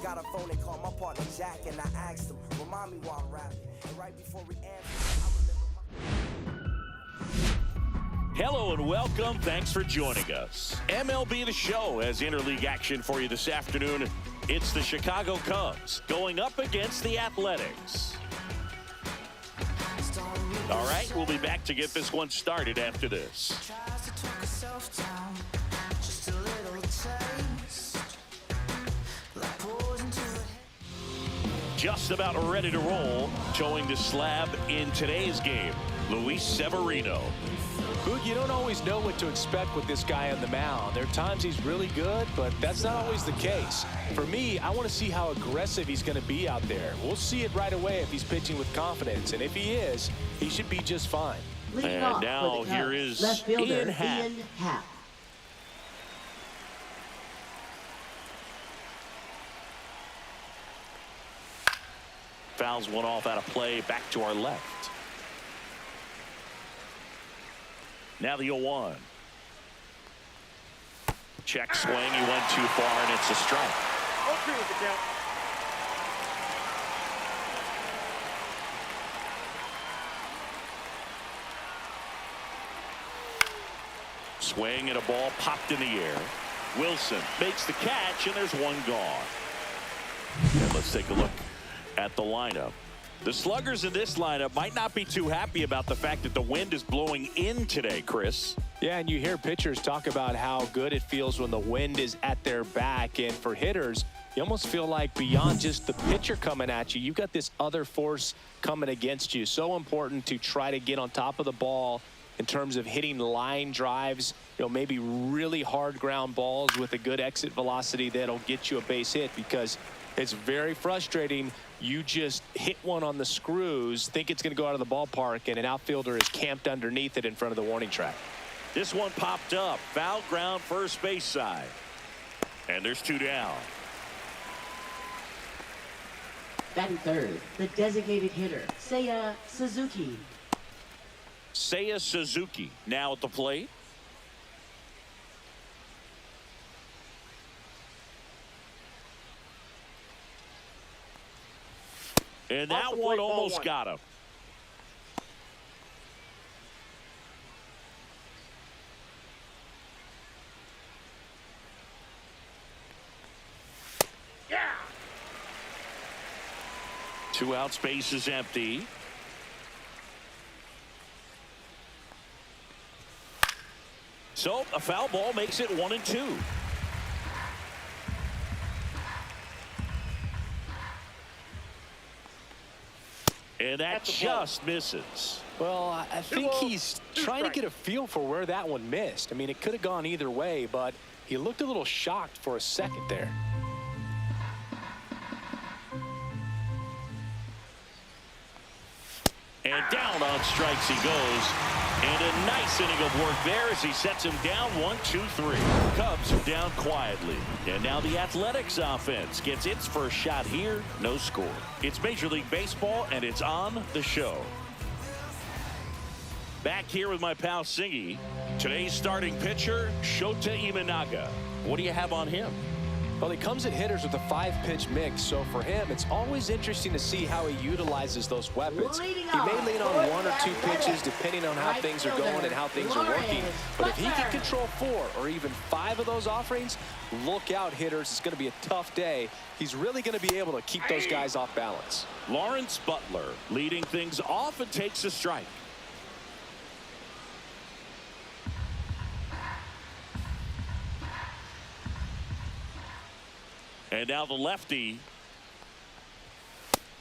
Got a phone and called my partner Jack, and I asked him, remind me while I'm rapping. And right before we answered, Hello and welcome. Thanks for joining us. MLB The Show has interleague action for you this afternoon. It's the Chicago Cubs going up against the Athletics. All right, we'll be back to get this one started after this. Just about ready to roll, showing the slab in today's game, Luis Severino. Boog, you don't always know what to expect with this guy on the mound. There are times he's really good, but that's not always the case. For me, I want to see how aggressive he's going to be out there. We'll see it right away if he's pitching with confidence, and if he is, he should be just fine. And now here is left fielder Ian Happ. Fouls one off out of play, back to our left. Now the 0-1. Check swing, he went too far, and it's a strike. Okay with the count. Swing and a ball popped in the air. Wilson makes the catch, and there's one gone. And let's take a look at the lineup. The sluggers in this lineup might not be too happy about the fact that the wind is blowing in today, Chris. Yeah, and you hear pitchers talk about how good it feels when the wind is at their back. And for hitters, you almost feel like beyond just the pitcher coming at you, you've got this other force coming against you. So important to try to get on top of the ball in terms of hitting line drives, maybe really hard ground balls with a good exit velocity that'll get you a base hit, because it's very frustrating. You just hit one on the screws, think it's going to go out of the ballpark, and an outfielder is camped underneath it in front of the warning track. This one popped up. Foul ground, first base side. And there's two down. Batting third, the designated hitter, Seiya Suzuki. Seiya Suzuki now at the plate. And that one almost got him. Yeah. Two out, space is empty. So a foul ball makes it 1-2. And that just misses. Well, I think he's trying to get a feel for where that one missed. I mean, it could have gone either way, but he looked a little shocked for a second there. And down on strikes he goes. And a nice inning of work there as he sets him down 1-2-3. Cubs are down quietly. And now the Athletics offense gets its first shot here. No score. It's Major League Baseball, and it's on the show. Back here with my pal Singy. Today's starting pitcher, Shota Imanaga. What do you have on him? Well, he comes at hitters with a 5-pitch mix, so for him, it's always interesting to see how he utilizes those weapons. He may lean on 1 or 2 pitches depending on how things are going and how things are working, but if he can control 4 or even 5 of those offerings, look out, hitters. It's going to be a tough day. He's really going to be able to keep those guys off balance. Lawrence Butler leading things off and takes a strike. And now the lefty.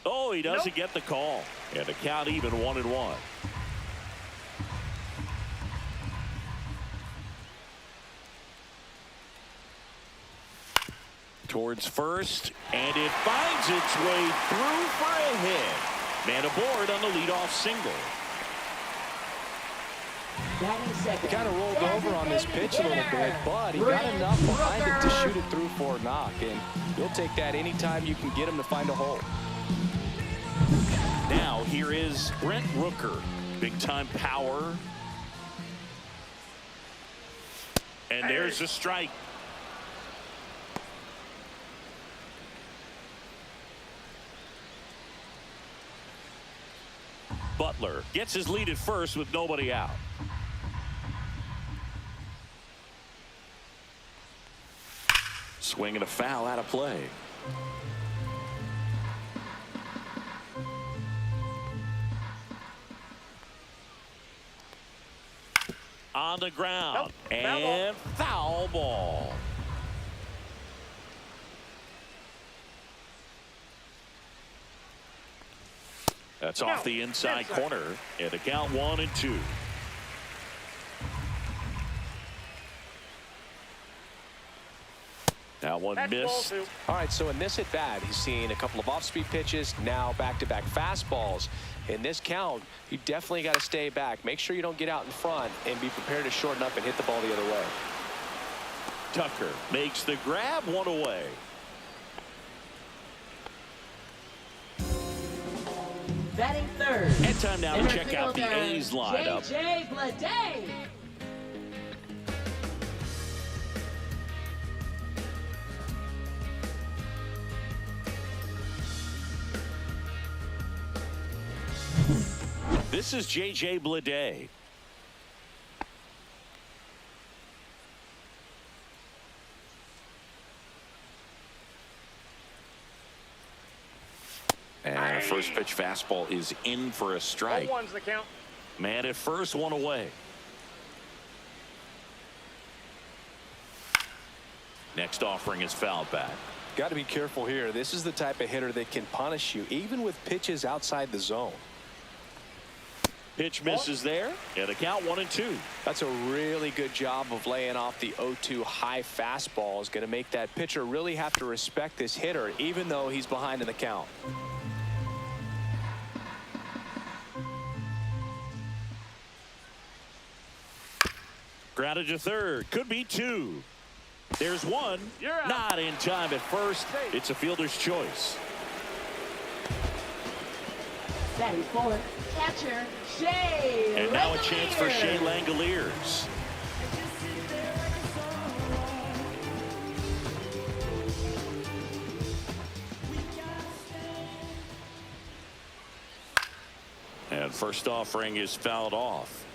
Oh, he doesn't get the call. And the count even 1-1. Towards first, and it finds its way through for a hit. Man aboard on the leadoff single. He kind of rolled over on this pitch a little bit, but he got enough behind it to shoot it through for a knock, and you'll take that anytime you can get him to find a hole. Now here is Brent Rooker. Big time power. And there's a strike. Butler gets his lead at first with nobody out. Swing and a foul out of play. On the ground. Nope. And foul ball. That's off the inside corner. And the count 1-2. That one missed. All right, so in this at bat, he's seen a couple of off-speed pitches, now back-to-back fastballs. In this count, you definitely got to stay back. Make sure you don't get out in front and be prepared to shorten up and hit the ball the other way. Tucker makes the grab, one away. Batting third. And time now to check out the Fielder, A's lineup. J.J. Bleday. This is J.J. Bleday. And a first pitch fastball is in for a strike. 0-1's the count. Man at first, one away. Next offering is fouled back. Got to be careful here. This is the type of hitter that can punish you even with pitches outside the zone. Pitch misses there, and a count 1-2. That's a really good job of laying off the 0-2 high fastball. Is going to make that pitcher really have to respect this hitter even though he's behind in the count. Grounded to third. Could be two. There's one. You're out. Not in time at first. It's a fielder's choice. Batting fourth. Catcher, Shea And now a chance for Langeliers. Shea Langeliers. And first offering is fouled off.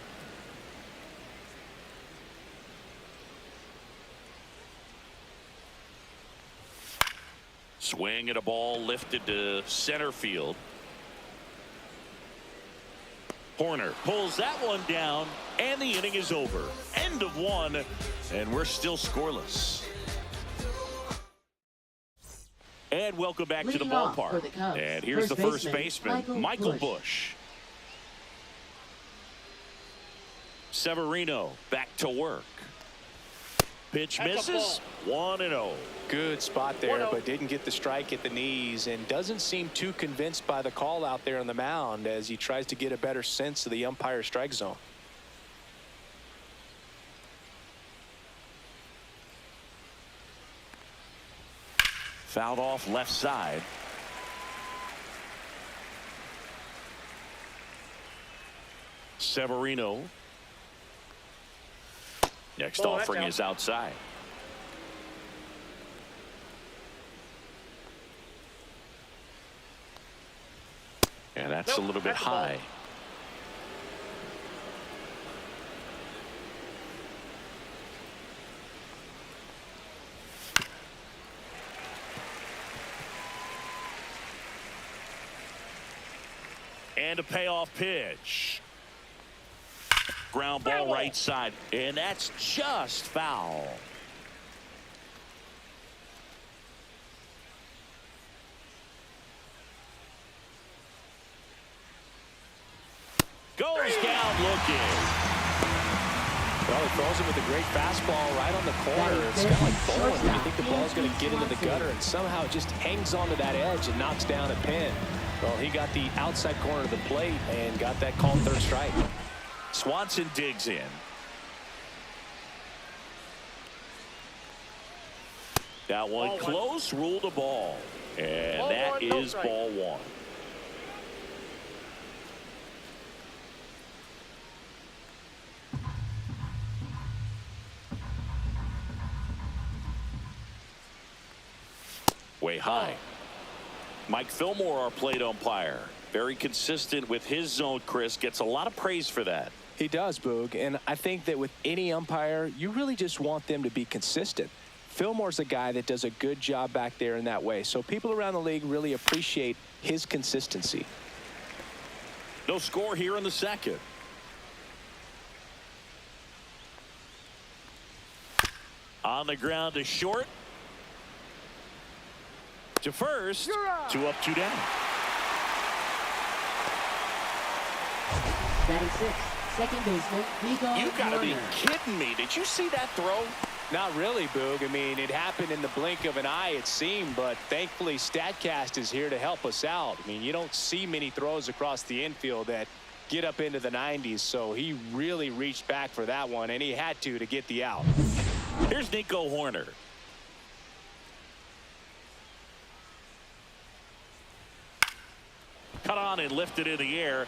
Swing at a ball lifted to center field. Horner pulls that one down, and the inning is over. End of one, and we're still scoreless. And welcome back to the Leading off for ballpark. the Cubs, And here's the first baseman, Michael Busch. Severino back to work. Pitch That's a misses. 1-0. Good spot there, 1-0. but didn't get the strike at the knees and doesn't seem too convinced by the call out there on the mound as he tries to get a better sense of the umpire's strike zone. Fouled off left side. Severino. Next Oh, that's offering out. is outside. And that's Nope, a little bit that's a ball. high. And a payoff pitch. Ground ball Foul. right side. And that's just foul. Goes down looking. Well, he throws it with a great fastball right on the corner. It's kind of like bowling. You think the ball's going to get into the gutter, and somehow it just hangs onto that edge and knocks down a pin. Well, he got the outside corner of the plate and got that called third strike. Swanson digs in. That one Ball one. close, ruled a ball. And Ball that one, no is strike. ball one. Way high. Mike Fillmore, our plate umpire. Very consistent with his zone, Chris. Gets a lot of praise for that. He does, Boog, and I think that with any umpire, you really just want them to be consistent. Fillmore's a guy that does a good job back there in that way, so people around the league really appreciate his consistency. No score here in the second. On the ground to short. To first. 2 up, 2 down. Batting sixth, second baseman, Nico You gotta be Warner. kidding me. Did you see that throw? Not really, Boog. I mean, it happened in the blink of an eye, it seemed, but thankfully StatCast is here to help us out. I mean, you don't see many throws across the infield that get up into the 90s, so he really reached back for that one, and he had to get the out. Here's Nico Horner. Cut on and lifted in the air.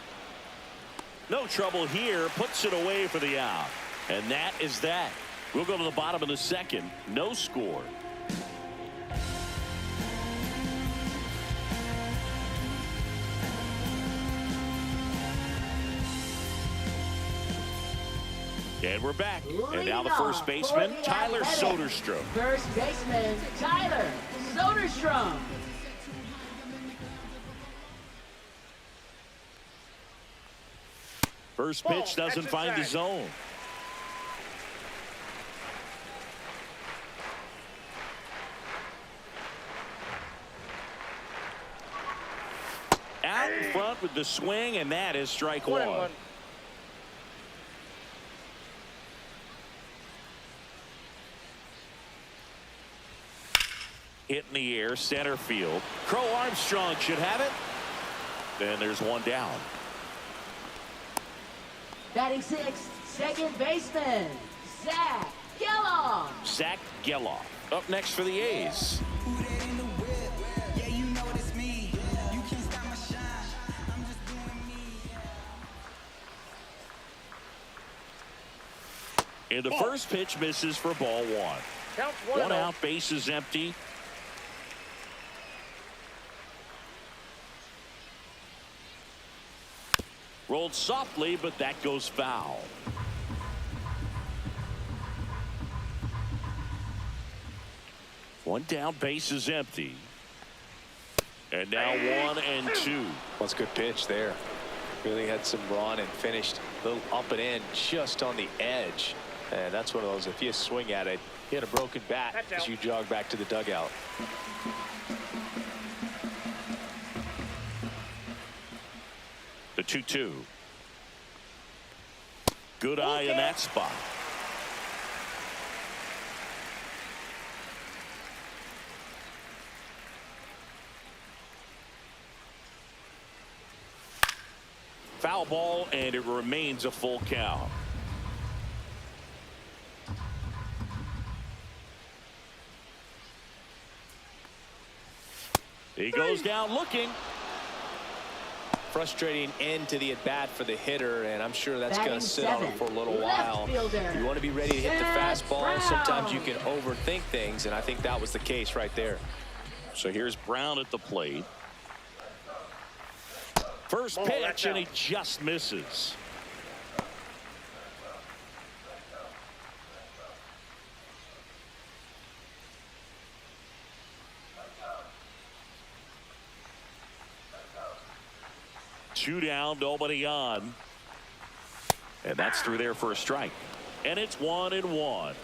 No trouble here. Puts it away for the out. And that is that. We'll go to the bottom of the second. No score. And we're back. And now the first baseman, Tyler Soderstrom. First baseman, Tyler Soderstrom. First pitch doesn't find the zone. Out in front with the swing, and that is strike one. Hit in the air, center field. Crow Armstrong should have it. Then there's one down. Batting sixth, second baseman, Zach Geloff. Zach Geloff up next for the A's. And the first pitch misses for ball one. Counts One out, base is empty. Rolled softly, but that goes foul. One down, base is empty. And now 1-2. Well, it's a good pitch there. Really had some run and finished a little up and in just on the edge. And that's one of those, if you swing at it, you had a broken bat as you jog back to the dugout. The 2-2. Good eye in that spot. Foul ball, and it remains a full count. He goes down looking. Frustrating end to the at-bat for the hitter, and I'm sure that's going to sit on him for a little Left while. fielder, You want to be ready to hit the Seth fastball. Sometimes you Brown. can overthink things, and I think that was the case right there. So here's Brown at the plate. First Ball, pitch, that's and he out. just misses. Two down, nobody on. And that's through there for a strike. And it's 1-1.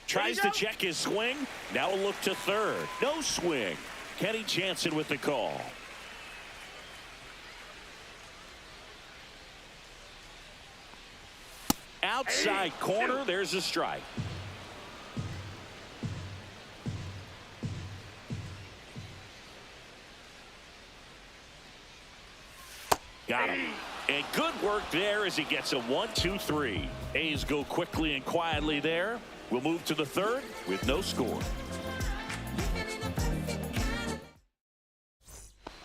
Tries to check his swing. Now a look to third. No swing. Kenny Jansen with the call. Outside corner. There's a strike. Got him. And good work there as he gets a 1-2-3. A's go quickly and quietly there. We'll move to the third with no score.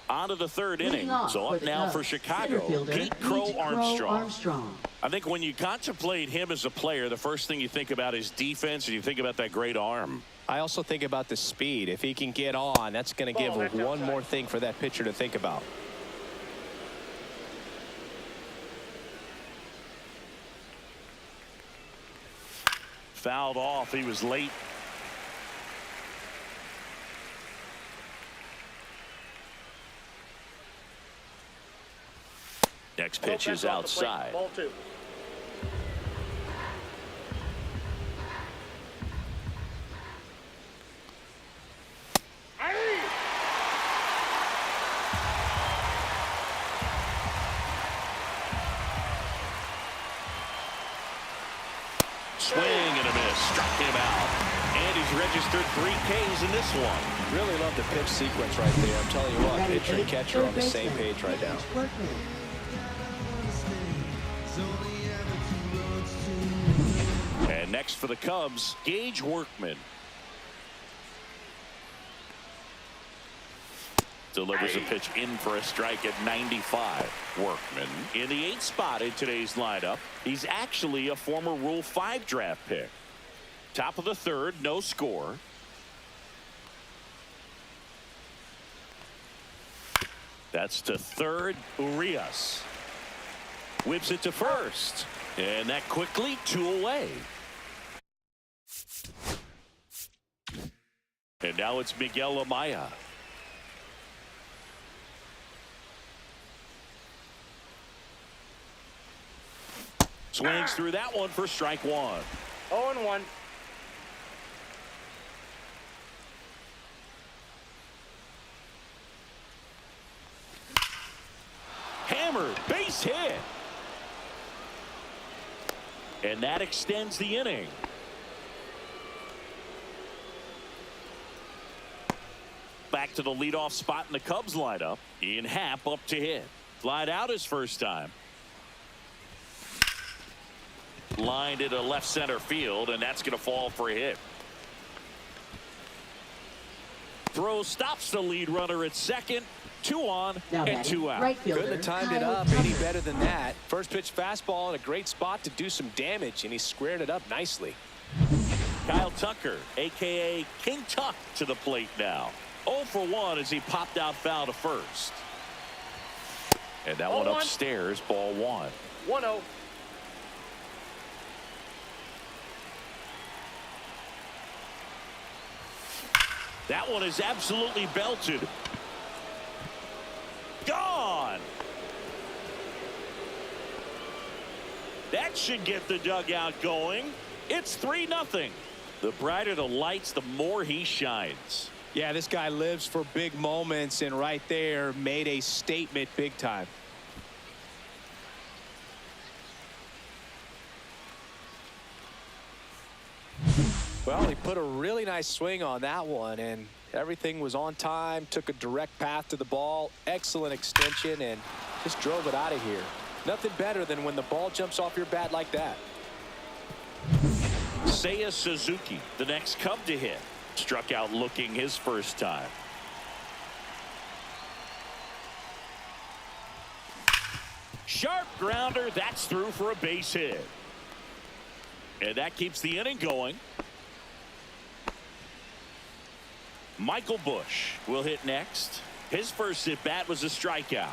On to the third inning. Leading off So for up the now Cubs, for Chicago, center fielder, Pete Crow Armstrong. Armstrong. I think when you contemplate him as a player, the first thing you think about is defense, and you think about that great arm. I also think about the speed. If he can get on, that's going to give one more thing for that pitcher to think about. Fouled off. He was late. Next pitch is outside. Ball 2. Swing and a miss. Struck him out. And he's registered 3 Ks in this one. Really love the pitch sequence right there. I'm telling you what, pitcher and catcher are on the same page right now. And next for the Cubs, Gage Workman. Delivers a pitch in for a strike at 95. Workman in the 8th spot in today's lineup. He's actually a former Rule 5 draft pick. Top of the 3rd, no score. That's to 3rd. Urias whips it to 1st, and that quickly 2 away. And now it's Miguel Amaya. Swings through that one for strike 1. 0-1. Hammered, base hit. And that extends the inning. Back to the leadoff spot in the Cubs lineup. Ian Happ up to hit. Flied out his first time. Lined into left center field, and that's going to fall for a hit. Throw stops the lead runner at second. 2 on and 2 out. Right Couldn't have timed it up any better than that. First pitch fastball in a great spot to do some damage, and he squared it up nicely. Kyle Tucker, a.k.a. King Tuck, to the plate now. 0 for 1 as he popped out foul to first. And that one upstairs, ball 1. 1-0. That one is absolutely belted. Gone. That should get the dugout going. It's 3-0. The brighter the lights, the more he shines. Yeah, this guy lives for big moments, and right there made a statement big time. Well, he put a really nice swing on that one, and everything was on time, took a direct path to the ball, excellent extension, and just drove it out of here. Nothing better than when the ball jumps off your bat like that. Seiya Suzuki, the next Cub to hit. Struck out looking his first time. Sharp grounder, that's through for a base hit. And that keeps the inning going. Michael Busch will hit next. His first at bat was a strikeout.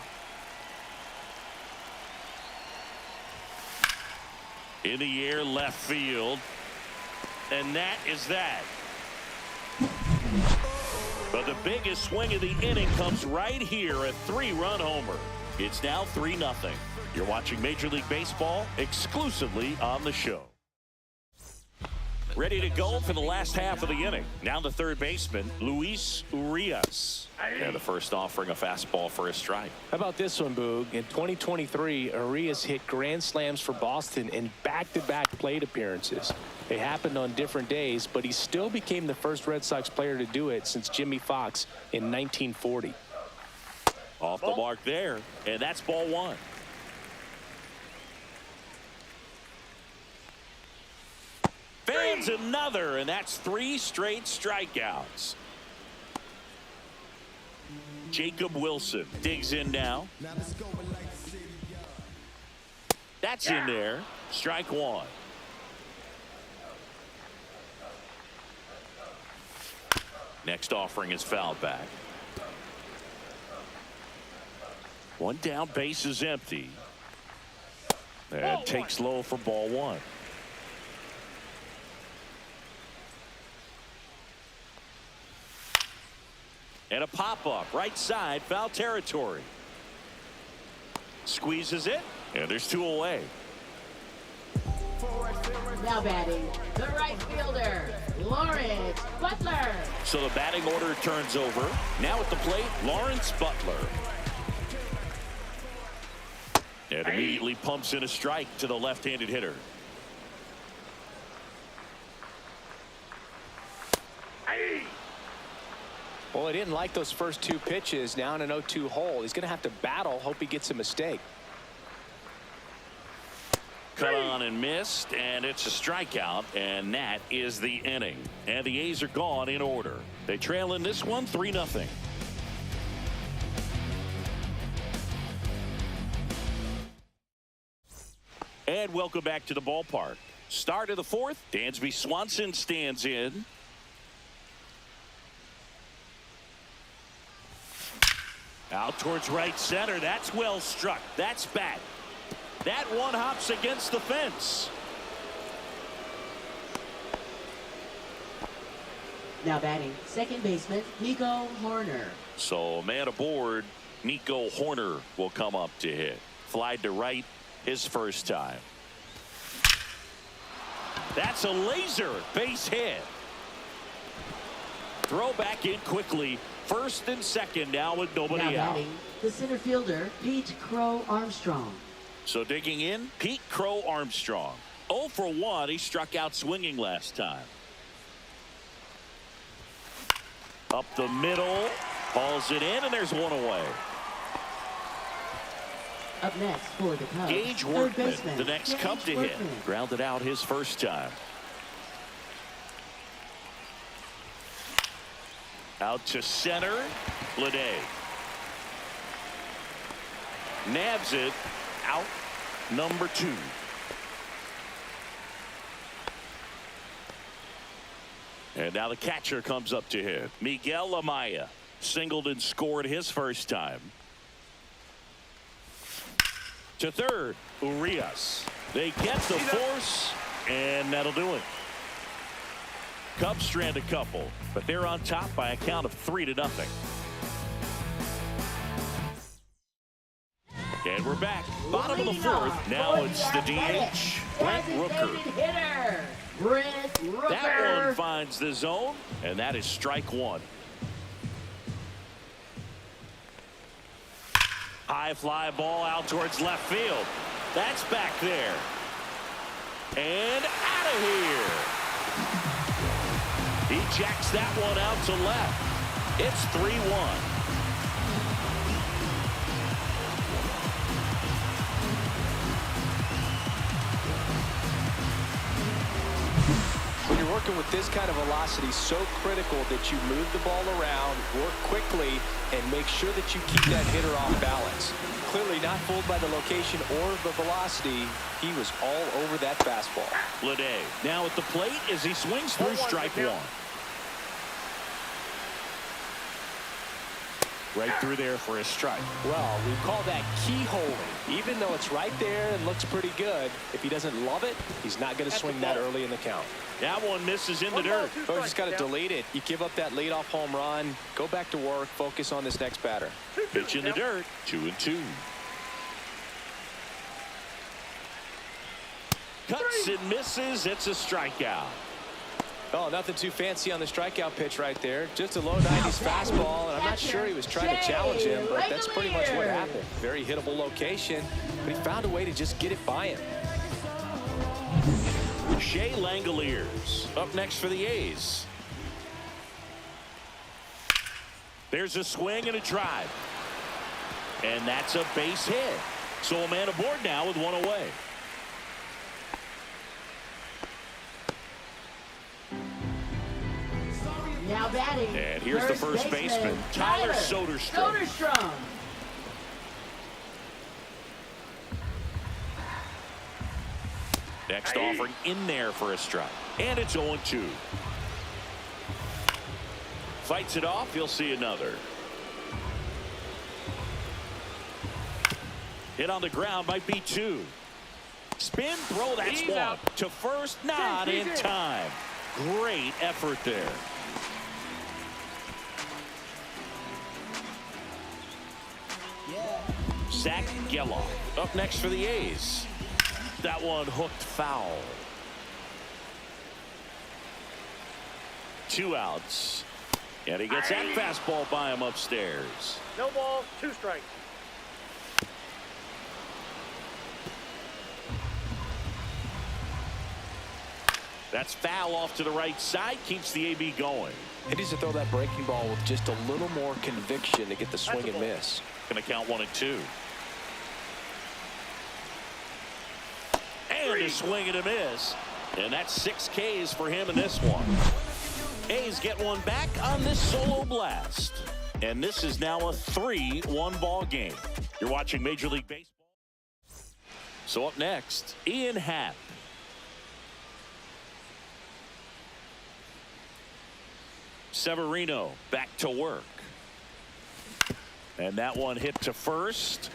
In the air, left field. And that is that. But the biggest swing of the inning comes right here, a 3-run homer. It's now 3-0. You're watching Major League Baseball exclusively on the show. Ready to go for the last half of the inning. Now the third baseman, Luis Urias. And the first offering a fastball for a strike. How about this one, Boog? In 2023, Urias hit grand slams for Boston in back-to-back plate appearances. They happened on different days, but he still became the first Red Sox player to do it since Jimmy Fox in 1940. Off the mark there, and that's ball 1. Fans another, and that's 3 straight strikeouts. Jacob Wilson digs in now. That's in there. Strike one. Next offering is fouled back. One down, base is empty. And takes low for ball one. And a pop-up, right side, foul territory. Squeezes it, and there's two away. Now batting, the right fielder, Lawrence Butler. So the batting order turns over. Now at the plate, Lawrence Butler. And immediately pumps in a strike to the left-handed hitter. Well, he didn't like those first two pitches. Now in an 0-2 hole, he's going to have to battle. Hope he gets a mistake. Cut on and missed, and it's a strikeout, and that is the inning. And the A's are gone in order. They trail in this one 3-0. And welcome back to the ballpark. Start of the fourth. Dansby Swanson stands in. Out towards right center. That's well struck. That's bad. That one hops against the fence. Now batting, second baseman, Nico Horner. So man aboard, Nico Horner will come up to hit. Flied to right his first time. That's a laser base hit. Throw back in quickly. First and second now with nobody Now out. batting, the center fielder, Pete Crow Armstrong. So digging in, Pete Crow Armstrong. 0 for 1. He struck out swinging last time. Up the middle. Hauls it in, and there's one away. Up next for the Cubs, Gage third Workman, baseman, the next Gage Cub to hit. Workman. Grounded out his first time. Out to center. Lede. Nabs it. Out. Number 2. And now the catcher comes up to hit. Miguel Amaya singled and scored his first time. To third, Urias. They get the force, and that'll do it. Cubs strand a couple, but they're on top by a count of 3-0. And we're back. Bottom of the fourth. Now it's the DH, Brent Rooker. Hitter, Brent Rooker. That one finds the zone, and that is strike one. High fly ball out towards left field. That's back there. And out of here. He jacks that one out to left. It's 3-1. When you're working with this kind of velocity, so critical that you move the ball around, work quickly, and make sure that you keep that hitter off balance. Clearly not fooled by the location or the velocity. He was all over that fastball. Lede now at the plate as he swings through strike one. Right through there for a strike. Well, we call that keyholing. Even though it's right there and looks pretty good, if he doesn't love it, he's not going to swing that early in the count. That one misses in the dirt. Folks, just got to delete it. You give up that leadoff home run, go back to work, focus on this next batter. Pitch in the dirt. 2-2. Cuts and misses. It's a strikeout. Oh, nothing too fancy on the strikeout pitch right there. Just a low 90s fastball, and I'm not sure he was trying to challenge him, but that's pretty much what happened. Very hittable location, but he found a way to just get it by him. Shea Langoliers up next for the A's. There's a swing and a drive. And that's a base hit. So a man aboard now with one away. Now batting. And here's the first baseman, Tyler Soderstrom. Next offering in there for a strike. And it's 0-2. Fights it off. He'll see another. Hit on the ground might be 2. Spin throw. That's 1. To first. Not in time. Great effort there. Zach Geloff up next for the A's. That one hooked foul. 2 outs. And he gets that fastball by him upstairs. No ball, 2 strikes. That's foul off to the right side. Keeps the AB going. He needs to throw that breaking ball with just a little more conviction to get the swing and miss. Going to count 1 and 2. And a swing and a miss. And that's 6 Ks for him in this one. A's get one back on this solo blast. And this is now a 3-1 ball game. You're watching Major League Baseball. So up next, Ian Happ. Severino back to work. And that one hit to first.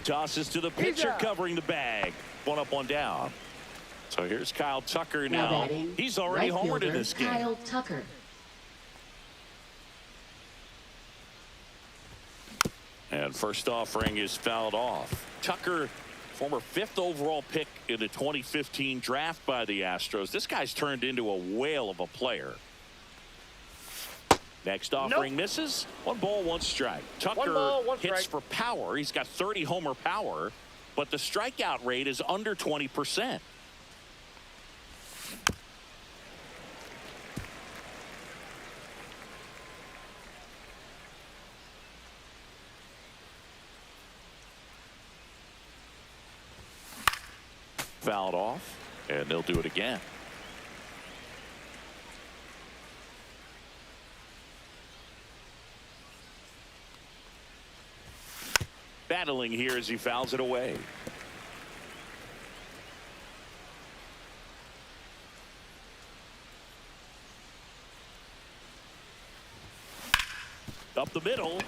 Tosses to the pitcher covering the bag. 1 up, 1 down. So here's Kyle Tucker now. He's already homered in this game. Kyle Tucker. And first offering is fouled off. Tucker, former 5th overall pick in the 2015 draft by the Astros. This guy's turned into a whale of a player. Next offering misses. 1 ball, 1 strike. Tucker hits for power. He's got 30 homer power, but the strikeout rate is under 20%. Fouled off, and they'll do it again. Battling here as he fouls it away. Up the middle.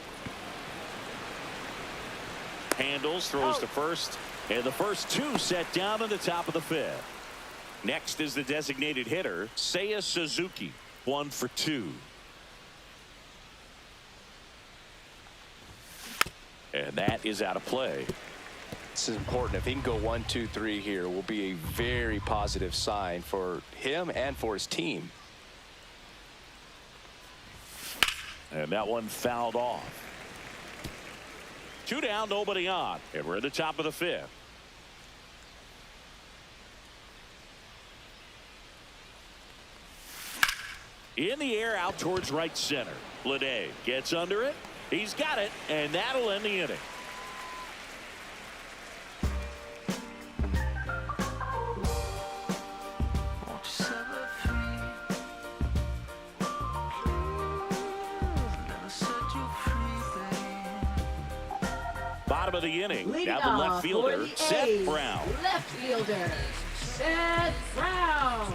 Handles, throws to first. And the first 2 set down in the top of the 5th. Next is the designated hitter, Seiya Suzuki. 1 for 2. And that is out of play. This is important. If he can go 1, 2, 3 here, will be a very positive sign for him and for his team. And that one fouled off. 2 down, nobody on. And we're at the top of the 5th. In the air out towards right center. Bleday gets under it. He's got it, and that'll end the inning. Bottom of the inning. Now the left fielder, Seth Brown. Left fielder, Seth Brown.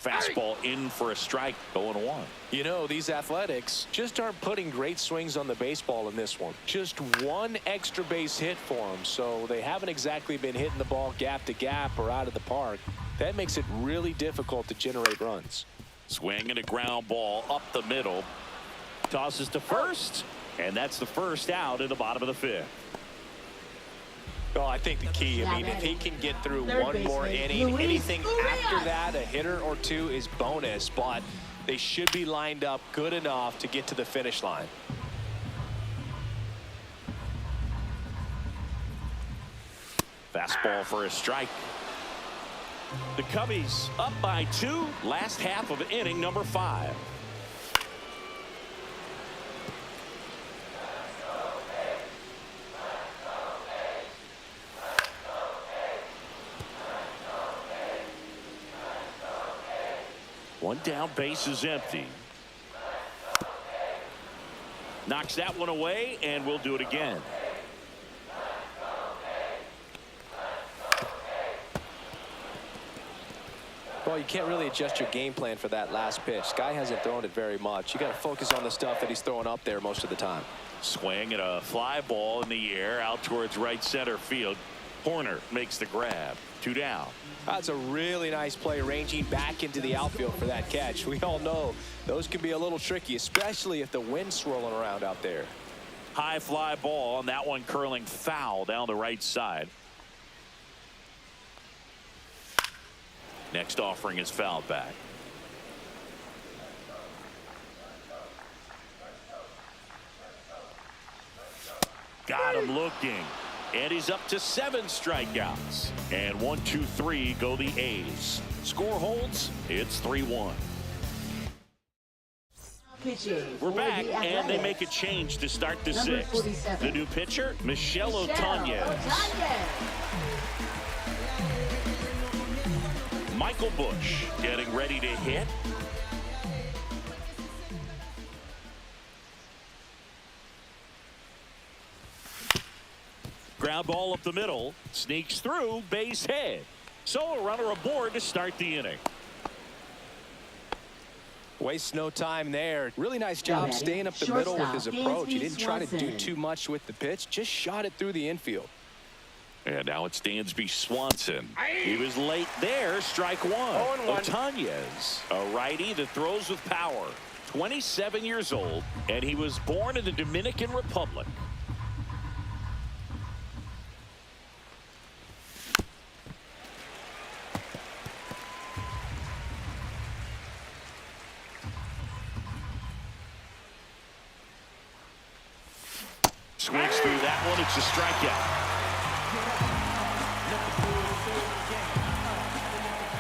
Fastball in for a strike, 0-1. You know, these Athletics just aren't putting great swings on the baseball in this one. Just 1 extra base hit for them, so they haven't exactly been hitting the ball gap to gap or out of the park. That makes it really difficult to generate runs. Swing and a ground ball up the middle. Tosses to first, and that's the first out in the bottom of the 5th. Well, I think the key, I mean, if he can get through 1 more inning, anything after that, a hitter or 2 is bonus, but they should be lined up good enough to get to the finish line. Fastball for a strike. The Cubbies up by 2, last half of inning number 5. One down, base is empty. Knocks that one away, and we'll do it again. Well, you can't really adjust your game plan for that last pitch. Guy hasn't thrown it very much. You got to focus on the stuff that he's throwing up there most of the time. Swing and a fly ball in the air out towards right center field. Horner makes the grab. 2 down. That's a really nice play, ranging back into the outfield for that catch. We all know those can be a little tricky, especially if the wind's swirling around out there. High fly ball, and that one curling foul down the right side. Next offering is fouled back. Got him looking. And he's up to 7 strikeouts. And 1, 2, 3 go the A's. Score holds. It's 3-1. We're back, and they make a change to start the 6th. The new pitcher, Michel Otañez. Michael Busch getting ready to hit. Ground ball up the middle, sneaks through, base hit. So a runner aboard to start the inning. Wastes no time there. Really nice job staying up the middle with his approach. He didn't try to do too much with the pitch, just shot it through the infield. And now it's Dansby Swanson. He was late there. Strike 1. Otañez, a righty that throws with power. 27 years old, and he was born in the Dominican Republic. Swings through that one. It's a strikeout.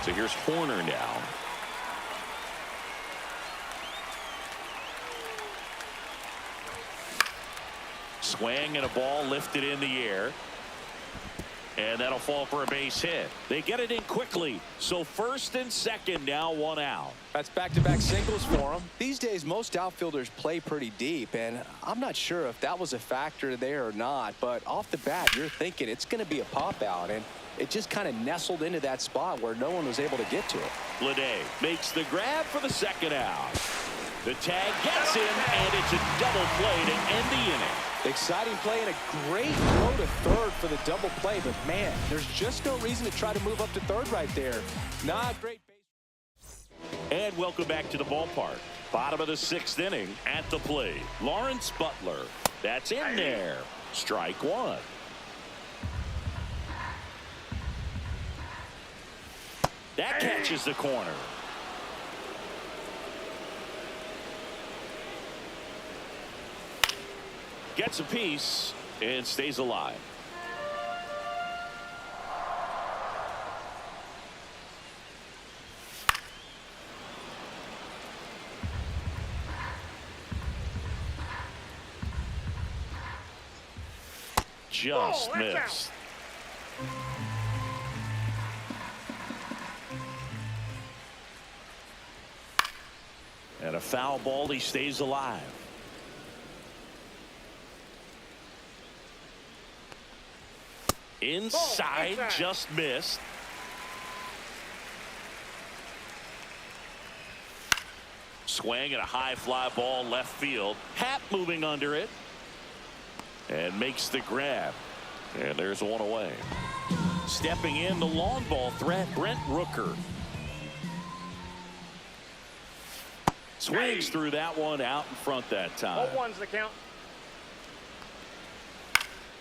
So here's Horner now. Swing and a ball lifted in the air. And that'll fall for a base hit. They get it in quickly. So first and second, now 1 out. That's back-to-back singles for him. These days, most outfielders play pretty deep, and I'm not sure if that was a factor there or not, but off the bat, you're thinking it's going to be a pop-out, and it just kind of nestled into that spot where no one was able to get to it. Bleday makes the grab for the second out. The tag gets him, and it's a double play to end the inning. Exciting play and a great throw to third for the double play, but man, there's just no reason to try to move up to third right there. Not great. And welcome back to the ballpark. Bottom of the 6th inning at the plate. Lawrence Butler. That's in there. Strike 1. That catches the corner. Gets a piece and stays alive. Just missed. And a foul ball. He stays alive. Inside, just missed. Swing and a high fly ball left field. Happ moving under it. And makes the grab. And there's one away. Stepping in the long ball threat, Brent Rooker. Swings through that one out in front that time. 0-1's the count.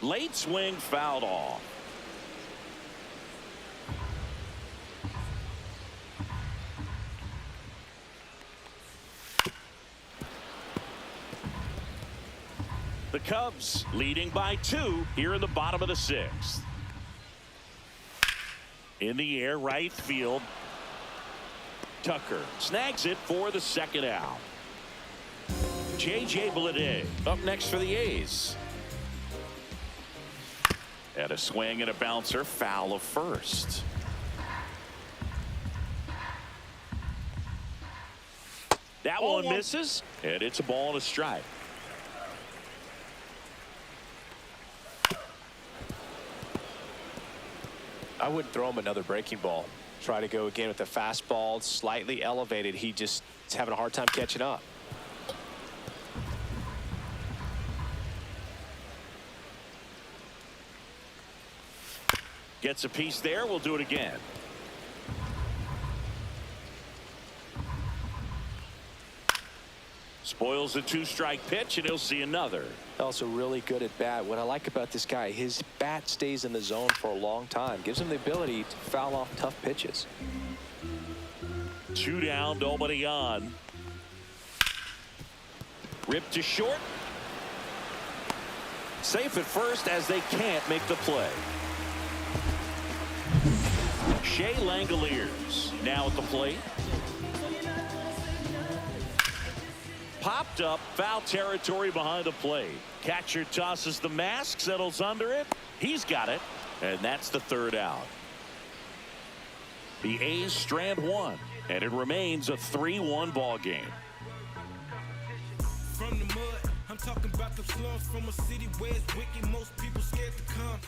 Late swing fouled off. The Cubs leading by 2 here in the bottom of the 6th. In the air, right field. Tucker snags it for the second out. J.J. Bleday up next for the A's. And a swing and a bouncer, foul of first. That one misses, and it's a ball and a strike. I wouldn't throw him another breaking ball. Try to go again with the fastball, slightly elevated. He just is having a hard time catching up. Gets a piece there. We'll do it again. Spoils a 2-strike pitch, and he'll see another. Also really good at bat. What I like about this guy, his bat stays in the zone for a long time. Gives him the ability to foul off tough pitches. 2 down, nobody on. Ripped to short. Safe at first as they can't make the play. Shea Langoliers now at the plate. Popped up, foul territory behind the plate. Catcher tosses the mask, settles under it. He's got it, and that's the 3rd out. The A's strand 1, and it remains a 3-1 ball game. From the mud, I'm talking about the slums from a city where it's wicked. Most people scared to come.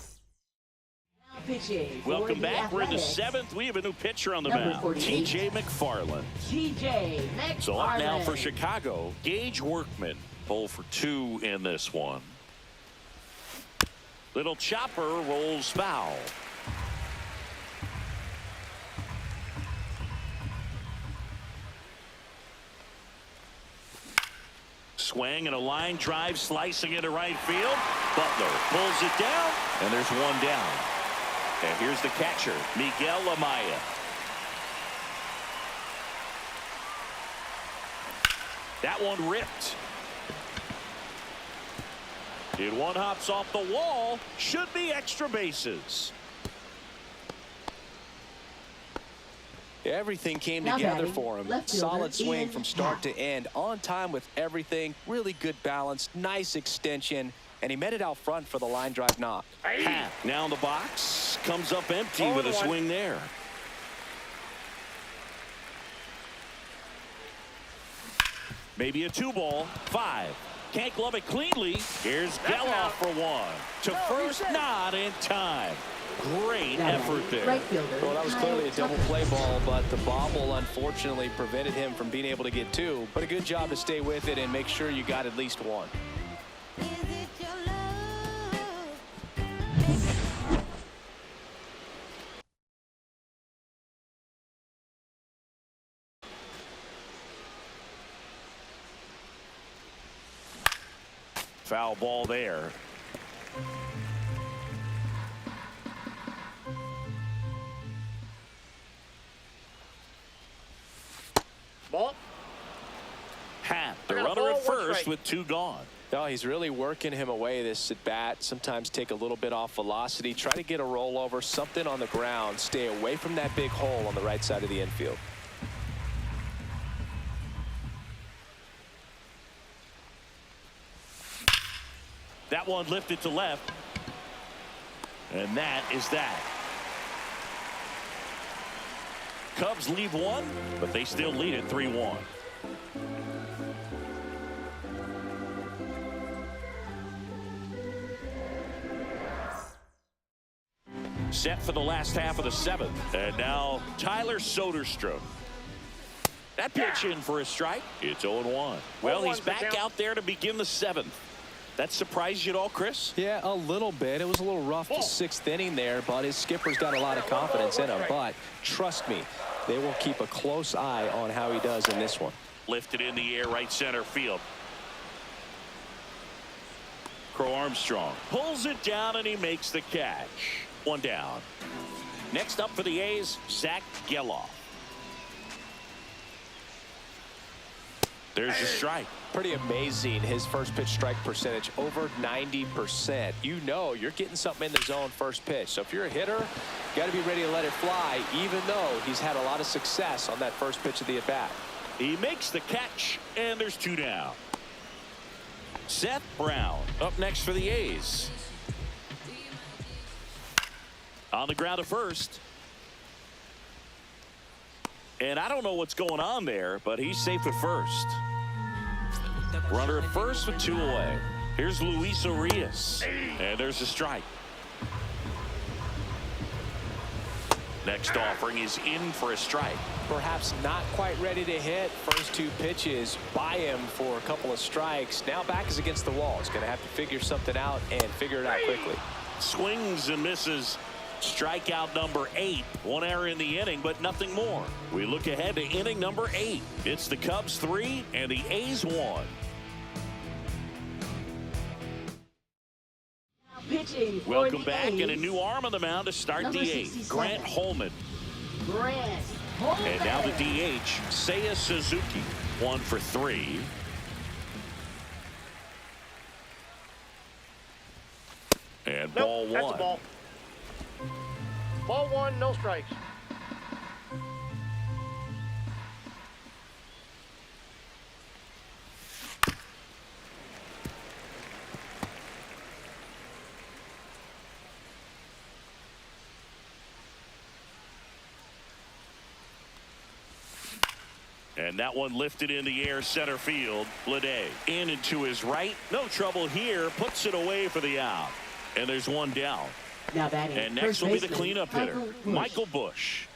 Pitching. Welcome for back. We're in the Athletics, 7th. We have a new pitcher on the Number mound. 48. TJ McFarland. TJ McFarland. So up now for Chicago, Gage Workman. 0 for 2 in this one. Little chopper rolls foul. Swing and a line drive slicing into right field. Butler pulls it down, and there's 1 down. And here's the catcher, Miguel Amaya. That one ripped. It 1 hops off the wall. Should be extra bases. Everything came Now together batting, for him. left fielder Solid swing Ian from start Happ. to end. On time with everything. Really good balance. Nice extension. And he met it out front for the line drive knock. Happ now in the box. Comes up empty with a swing there. Maybe a 2-ball. 5. Can't glove it cleanly. Here's Geloff for 1. To first, not in time. Great effort there. Right fielder. Well, that was clearly a Kyle double play ball, but the bobble unfortunately prevented him from being able to get 2. But a good job to stay with it and make sure you got at least 1. Foul ball there. Ball. Happ, the I got a runner ball, at 1 first strike. with 2 gone. No, he's really working him away this at bat. Sometimes take a little bit off velocity. Try to get a rollover, something on the ground. Stay away from that big hole on the right side of the infield. That one lifted to left. And that is that. Cubs leave 1, but they still lead it 3-1. Set for the last half of the 7th. And now Tyler Soderstrom. That pitch in for a strike. It's 0-1. Well, he's back out there to begin the 7th. That surprised you at all, Chris? Yeah, a little bit. It was a little rough the 6th inning there, but his skipper's got a lot of confidence in him. But trust me, they will keep a close eye on how he does in this one. Lifted in the air, right center field. Crow Armstrong pulls it down, and he makes the catch. 1 down. Next up for the A's, Zach Geloff. There's a strike. Pretty amazing. His first pitch strike percentage over 90%. You know you're getting something in the zone first pitch. So if you're a hitter, you got to be ready to let it fly, even though he's had a lot of success on that first pitch of the at bat. He makes the catch, and there's 2 down. Seth Brown up next for the A's. On the ground at first. And I don't know what's going on there, but he's safe at first. Runner at first with 2 away. Here's Luis Urias. And there's a strike. Next offering is in for a strike. Perhaps not quite ready to hit. First two pitches by him for a couple of strikes. Now back is against the wall. He's going to have to figure something out and figure it out quickly. Swings and misses. Strikeout number 8. One error in the inning, but nothing more. We look ahead to inning number 8. It's the Cubs 3 and the A's 1. Pitching for Welcome the back, A's. and a new arm on the mound to start Number the 8th. 67. Grant Holman. Grant Holman. And now the DH, Seiya Suzuki. 1 for 3. And ball 1. That's a ball. Ball 1, no strikes. And that one lifted in the air, center field. Bleday in and to his right. No trouble here. Puts it away for the out. And there's one down. Now batting. And next first will be the baseman, cleanup hitter, Michael Busch. Michael Busch.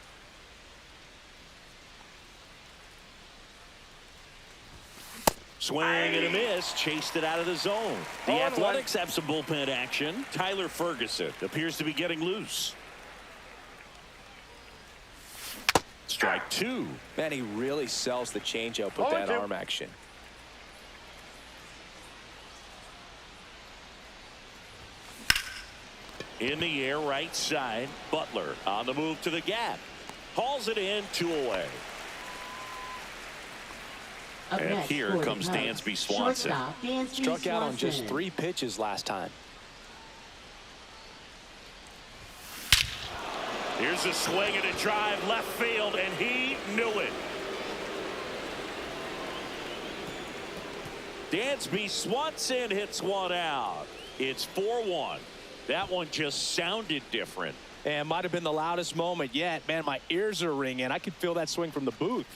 Swing and a miss. Chased it out of the zone. The Athletics have some bullpen action. Tyler Ferguson appears to be getting loose. Strike 2. Man, he really sells the changeup with that 0-2. arm action. In the air, right side. Butler on the move to the gap. Hauls it in, 2 away. Up And next here for the comes Cubs, Dansby Swanson. shortstop Dansby Struck out on just Swanson. 3 pitches last time. Here's a swing and a drive left field, and he knew it. Dansby Swanson hits one out. It's 4-1. That one just sounded different. And might have been the loudest moment yet. Man, my ears are ringing. I could feel that swing from the booth.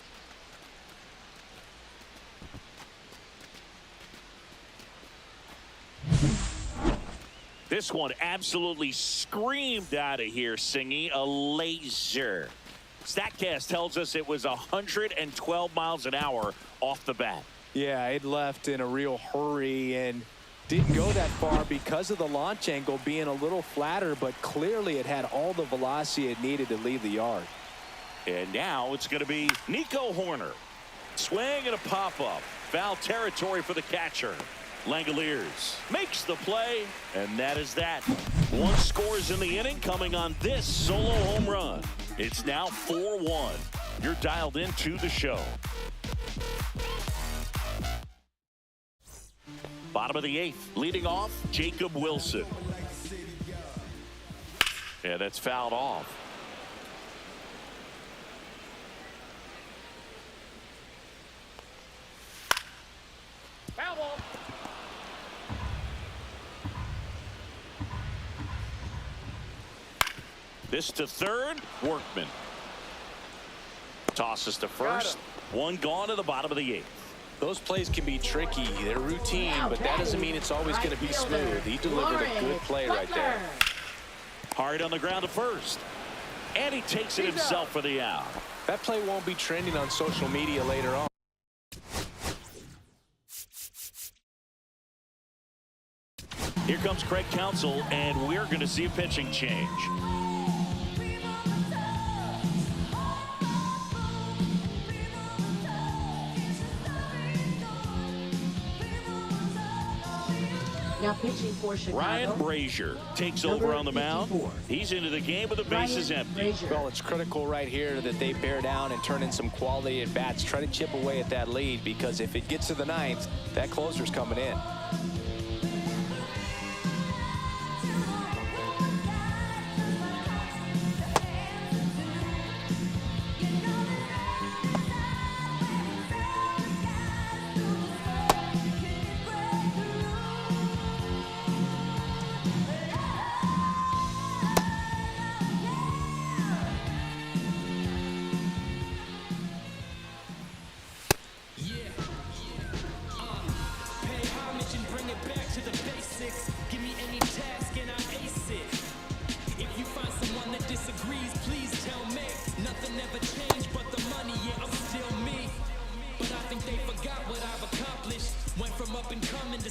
This one absolutely screamed out of here, Singy. A laser. StatCast tells us it was 112 miles an hour off the bat. Yeah, it left in a real hurry and didn't go that far because of the launch angle being a little flatter, but clearly it had all the velocity it needed to leave the yard. And now it's going to be Nico Horner. Swing and a pop-up. Foul territory for the catcher. Langoliers makes the play, and that is that. 1 scores in the inning coming on this solo home run. It's now 4-1. You're dialed into the show. Bottom of the 8th, leading off, Jacob Wilson. And that's fouled off. Foul ball. This to third, Workman. Tosses to first. 1 gone to the bottom of the 8th. Those plays can be tricky. They're routine, but that doesn't mean it's always going to be smooth. He delivered a good play right there. Hard on the ground to first. And he takes it himself for the out. That play won't be trending on social media later on. Here comes Craig Counsell, and we're going to see a pitching change. Now pitching for Chicago. Ryan Brazier takes Number over on the mound. 54. He's into the game with the bases Ryan empty. Brazier. Well, it's critical right here that they bear down and turn in some quality at bats. Try to chip away at that lead, because if it gets to the 9th, that closer's coming in.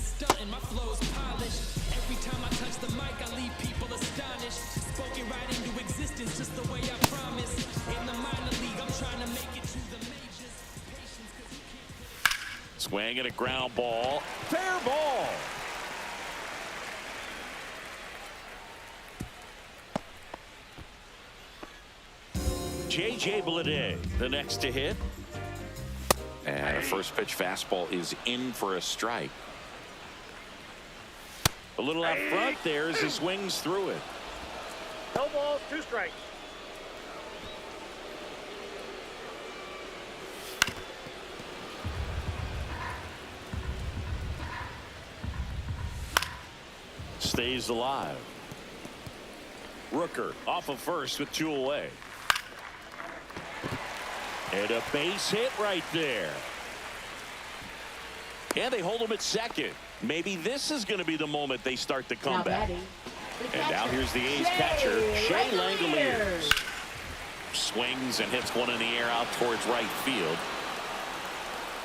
stunting, my flow's polished. Every time I touch the mic, I leave people astonished. Spoken right into existence, just the way I promised. In the minor league, I'm trying to make it to the majors. Patience, 'cause you can't. Swing and a ground ball. Fair ball. J.J. Bleday, the next to hit. And a first pitch fastball is in for a strike. A little out front there as he swings through it. No balls, 2 strikes. Stays alive. Rooker off of first with 2 away. And a base hit right there. And they hold him at second. Maybe this is going to be the moment they start the Now comeback. batting, the And now catcher, here's the A's Shea catcher, Shea Langeliers. Langeliers. Swings and hits one in the air out towards right field.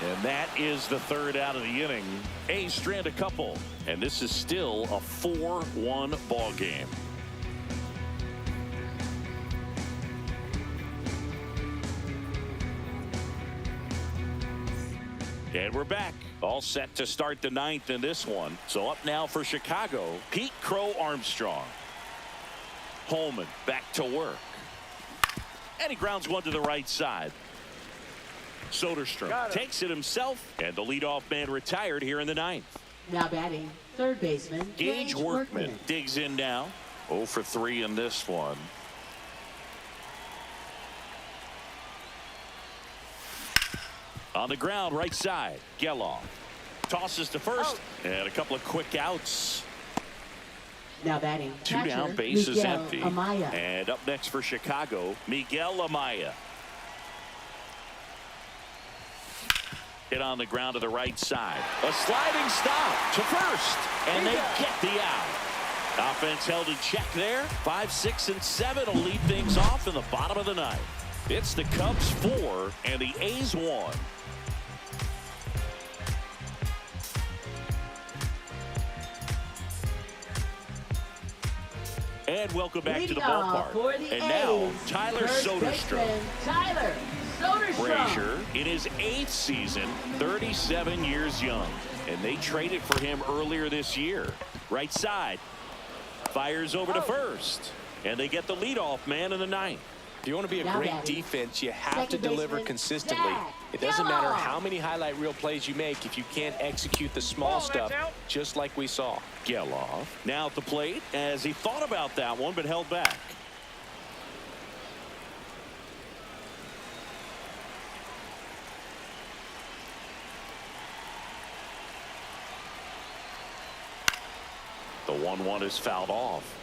And that is the 3rd out of the inning. A's strand a couple. And this is still a 4-1 ball game. And we're back. All set to start the 9th in this one. So up now for Chicago, Pete Crow Armstrong. Holman back to work. And he grounds one to the right side. Soderstrom takes it himself, and the leadoff man retired here in the 9th. Now batting, third baseman, Gage Workman digs in now. 0 for 3 in this one. On the ground, right side, Geloff tosses to first, and a couple of quick outs. Now batting, 2 catcher, down, bases Miguel empty. Amaya. And up next for Chicago, Miguel Amaya. Hit on the ground to the right side. A sliding stop to first, and they get the out. Offense held in check there. 5, 6, and 7 will lead things off in the bottom of the 9th. It's the Cubs 4 and the A's 1. And welcome back to the ballpark. And now, Tyler Soderstrom. Tyler Soderstrom. Frazier in his 8th season, 37 years young. And they traded for him earlier this year. Right side. Fires over to first. And they get the leadoff man in the 9th. If you want to be a Now great batting, defense, you have second to deliver baseman, consistently. Zach It doesn't matter Geloff. how many highlight reel plays you make if you can't execute the small stuff, just like we saw. Geloff now at the plate as he thought about that one but held back. The 1-1 is fouled off.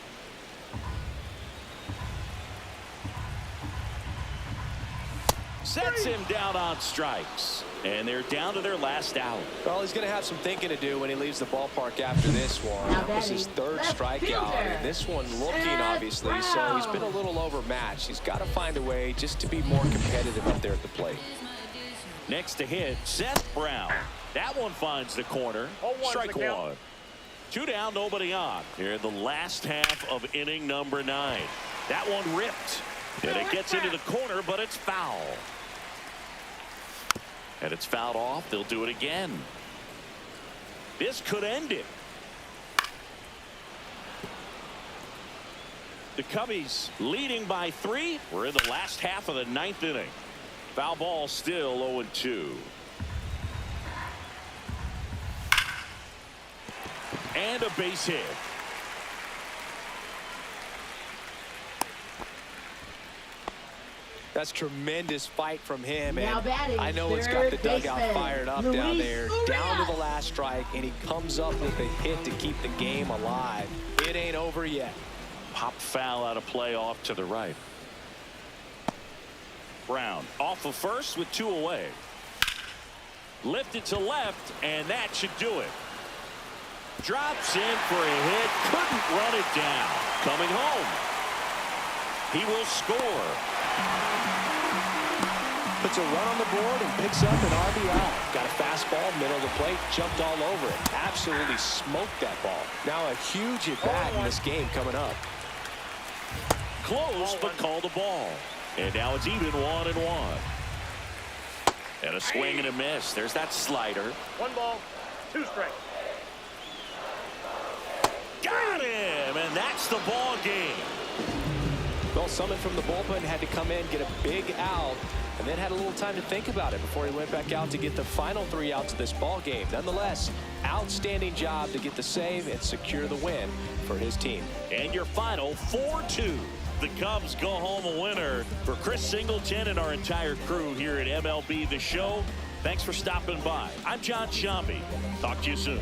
Sets him down on strikes. And they're down to their last out. Well, he's going to have some thinking to do when he leaves the ballpark after this one. Now That was his batting, 3rd left strikeout, fielder, and this one looking, Seth obviously, so he's been a Brown. little overmatched. He's got to find a way just to be more competitive up there at the plate. Next to hit, Seth Brown. That one finds the corner. 0-1's Strike the count. 1. 2 down, nobody on. Here in the last half of inning number 9. That one ripped. And it gets into the corner, but it's foul. And it's fouled off. They'll do it again. This could end it. The Cubbies leading by 3. We're in the last half of the 9th inning. Foul ball still 0-2. And a base hit. That's tremendous fight from him. Now And batting, I know it's got the third dugout baseman, fired up down Luis there, Urias. down to the last strike, and he comes up with a hit to keep the game alive. It ain't over yet. Pop foul out of play off to the right. Brown off of first with 2 away. Lifted to left, and that should do it. Drops in for a hit. Couldn't run it down. Coming home. He will score. puts a run on the board and picks up an RBI. Got a fastball, middle of the plate, jumped all over it. Absolutely smoked that ball. Now a huge at-bat in this game coming up. Close, but called a ball. And now it's even 1-1. And a swing and a miss. There's that slider. 1 ball, 2 strikes. Got him, and that's the ball game. Well, someone from the bullpen had to come in, get a big out, and then had a little time to think about it before he went back out to get the final 3 outs of this ball game. Nonetheless, outstanding job to get the save and secure the win for his team. And your final 4-2. The Cubs go home a winner. For Chris Singleton and our entire crew here at MLB The Show, thanks for stopping by. I'm John Sciambi. Talk to you soon.